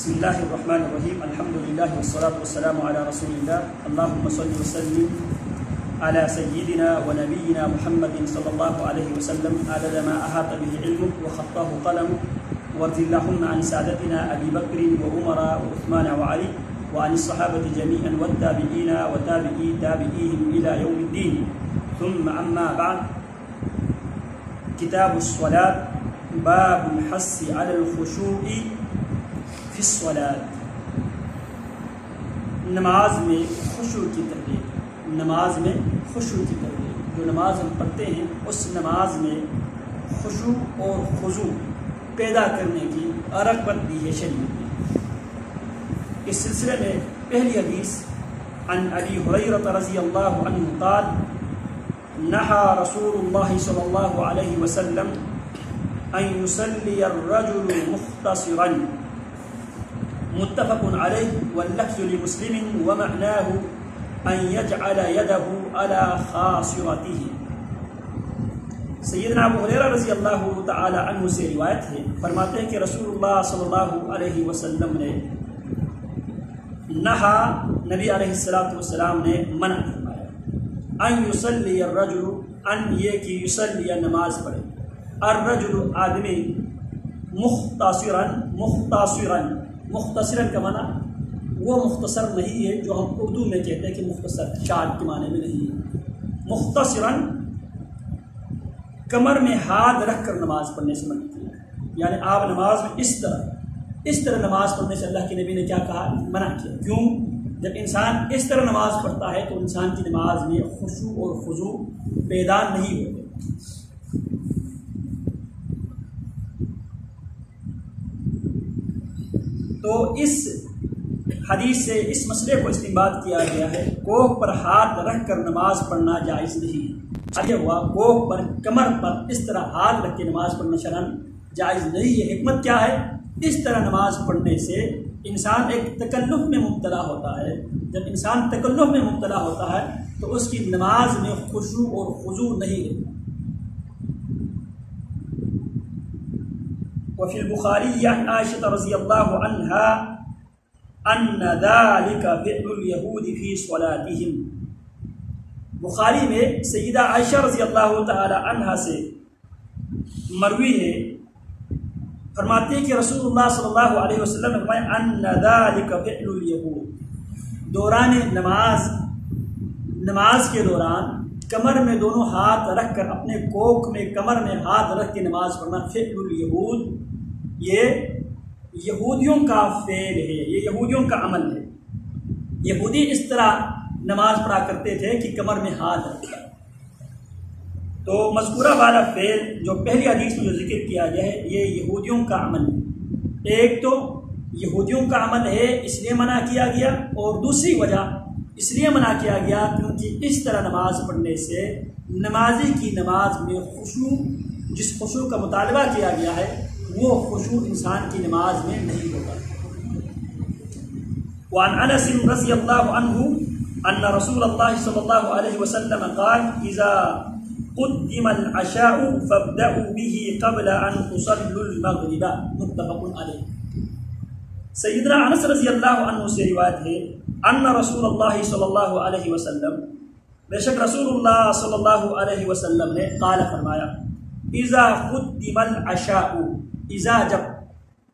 بسم الله الرحمن الرحيم. الحمد لله والصلاة والسلام على رسول الله. اللهم صل وسلم على سيدنا ونبينا محمد صلى الله عليه وسلم عدد ما أحاط به علمك وخطاه قلمك، وارض اللهم عن سادتنا أبي بكر وعمر وعثمان وعلي وعن الصحابة جميعا والتابعين وتابعي تابعيهم إلى يوم الدين. ثم أما بعد، کتاب الصلاة، باب الحث على الخشوع فی الصلاة. نماز میں خشوع کی ترغیب، نماز میں خشوع کی ترغیب. جو نماز ہم پڑھتے ہیں اس نماز میں خشوع اور خضوع پیدا کرنے کی رغبت دی ہے شریعت نے. اس سلسلے میں پہلی حدیث عن ابی ہریرہ رضی اللہ عنہ قال نہى رسول اللہ صلی اللہ علیہ وسلم ان يصلي الرجل مختصرا، متفق علیہ واللفظ لمسلم ومعناه ان يجعل يده على خاصرته. سیدنا ابو ہریرہ رضی اللہ تعالی عنہ سے روایت ہے، فرماتے ہیں کہ رسول اللہ صلی اللہ علیہ وسلم نے نہا، نبی علیہ السلام نے منع فرمایا، ان یصلی الرجل، ان یہ کہ یصلی نماز پڑھے، الرجل آدمی، مختصراً کا معنی وہ مختصر نہیں ہے جو ہم اردو میں کہتے ہیں کہ مختصر، شارٹ کے معنی میں نہیں ہے. مختصراً کمر میں ہاتھ رکھ کر نماز پڑھنے سے منع کیا، یعنی آپ نماز میں اس طرح نماز پڑھنے سے اللہ کے نبی نے کیا کہا؟ منع کیا. کیوں؟ جب انسان اس طرح نماز پڑھتا ہے تو انسان کی نماز میں خشوع اور خضوع پیدا نہیں ہوتے. تو اس حدیث سے اس مسئلے کو استنباط کیا گیا ہے، کوہ پر ہاتھ رکھ کر نماز پڑھنا جائز نہیں ہے. یہ ہوا کوہ پر، کمر پر اس طرح ہاتھ رکھ کے نماز پڑھنا شرعاً جائز نہیں ہے. حکمت کیا ہے؟ اس طرح نماز پڑھنے سے انسان ایک تکلف میں مبتلا ہوتا ہے. جب انسان تکلف میں مبتلا ہوتا ہے تو اس کی نماز میں خشوع اور خضوع نہیں ہے. وفي البخاري عن عائشة رضي الله عنها أن ذلك فعل اليهود في صلاتهم. بخاری میں سیدہ عائشہ رضی اللہ تعالی عنہا سے مروی ہے، فرماتے ہیں کہ رسول اللہ صلی اللہ علیہ وسلم نے فرمایا ان ذلك فعل اليهود، دوران نماز کے دوران کمر میں دونوں ہاتھ رکھ کر، اپنے کوک میں کمر میں ہاتھ رکھ کے نماز پڑھنا فعل اليهود، یہ یہودیوں کا فعل ہے، یہ یہودیوں کا عمل ہے. یہودی اس طرح نماز پڑھا کرتے تھے کہ کمر میں ہاتھ رکھا. تو مذکورہ والا فعل جو پہلی حدیث میں جو ذکر کیا گیا ہے یہ یہودیوں کا عمل ہے. ایک تو یہودیوں کا عمل ہے اس لیے منع کیا گیا، اور دوسری وجہ اس لیے منع کیا گیا کیونکہ اس طرح نماز پڑھنے سے نمازی کی نماز میں خشوع، جس خشوع کا مطالبہ کیا گیا ہے وہ خشوع انسان کی نماز میں نہیں ہوگا. وعن انس رضی اللہ عنہ ان رسول اللہ صلی اللہ علیہ وسلم قال اذا قدم العشاء فابدأوا به قبل ان تصلوا المغرب، متفق علیہ. سیدنا انس رضی اللہ عنہ سے روایت ہے ان رسول اللہ صلی اللہ علیہ وسلم، بے شک رسول اللہ صلی اللہ علیہ وسلم نے قال فرمایا اذا قدم العشاء، اذا جب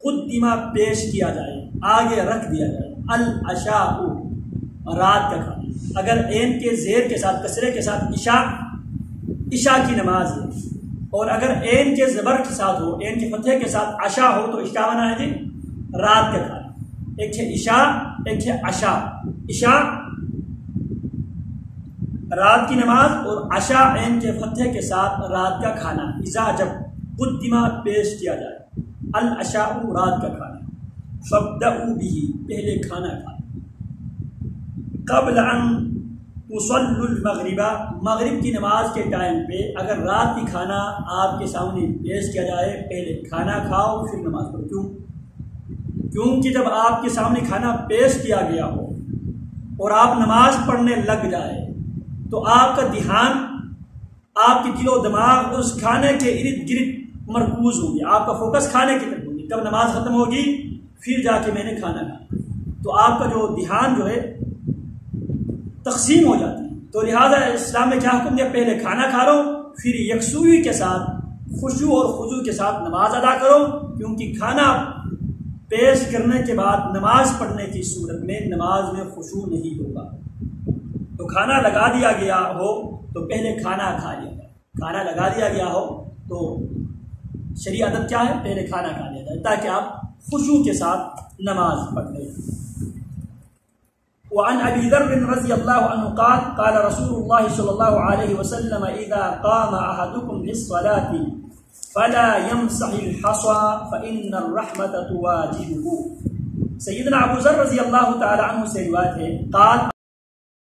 قدم پیش کیا جائے، آگے رکھ دیا جائے، العشاء رات کا کھانا. اگر عین کے زیر کے ساتھ، کسرے کے ساتھ عشاء کی نماز ہے، اور اگر عین کے زبر کے ساتھ ہو، عین کے فتح کے ساتھ عشاء ہو تو کیا معنی ہے جی؟ رات کا کھانا. ایک ہے عشاء، ایک ہے عشاء. عشاء رات کی نماز، اور عشاء عین کے فتح کے ساتھ رات کا کھانا. اذا جب قدمہ پیش کیا جائے، العشاء رات کا کھانا، فابدأوا به پہلے کھانا کھانا، قبل ان تصلوا المغرب، مغرب کی نماز کے ٹائم پہ اگر رات کی کھانا آپ کے سامنے پیش کیا جائے پہلے کھانا کھاؤ پھر نماز پڑھو. کیوں؟ کیونکہ جب آپ کے سامنے کھانا پیش کیا گیا ہو اور آپ نماز پڑھنے لگ جائے تو آپ کا دھیان، آپ کی دل و دماغ اس کھانے کے ارد گرد مرکوز ہوں گے، آپ کا فوکس کھانے کی طرف ہوگی. کب نماز ختم ہوگی پھر جا کے میں نے کھانا کھایا، تو آپ کا جو دھیان جو ہے تقسیم ہو جاتی ہے۔ تو لہٰذا اسلام نے کیا حکم دیا، پہلے کھانا کھا لو، پھر یکسوئی کے ساتھ خشوع اور خضوع کے ساتھ نماز ادا کرو، کیونکہ کھانا پیش کرنے کے بعد نماز پڑھنے کی صورت میں نماز میں خشوع نہیں ہوگا۔ تو کھانا لگا دیا گیا ہو تو پہلے کھانا کھا لیا جائے، کھانا لگا دیا گیا ہو تو شرعی ادب کیا ہے، پہلے کھانا کھا لیا جائے تاکہ آپ خشوع کے ساتھ نماز پڑھ لیں۔ وعن ابی ذر رضی اللہ عنہ قال قال رسول اللہ صلی اللہ علیہ وسلم اذا قام احدکم للصلاة فلا يمسح الحصى فإن الرحمة تواجبه۔ سیدنا ابو ذر رضی اللہ تعالی عنہ سے روایت ہے، قال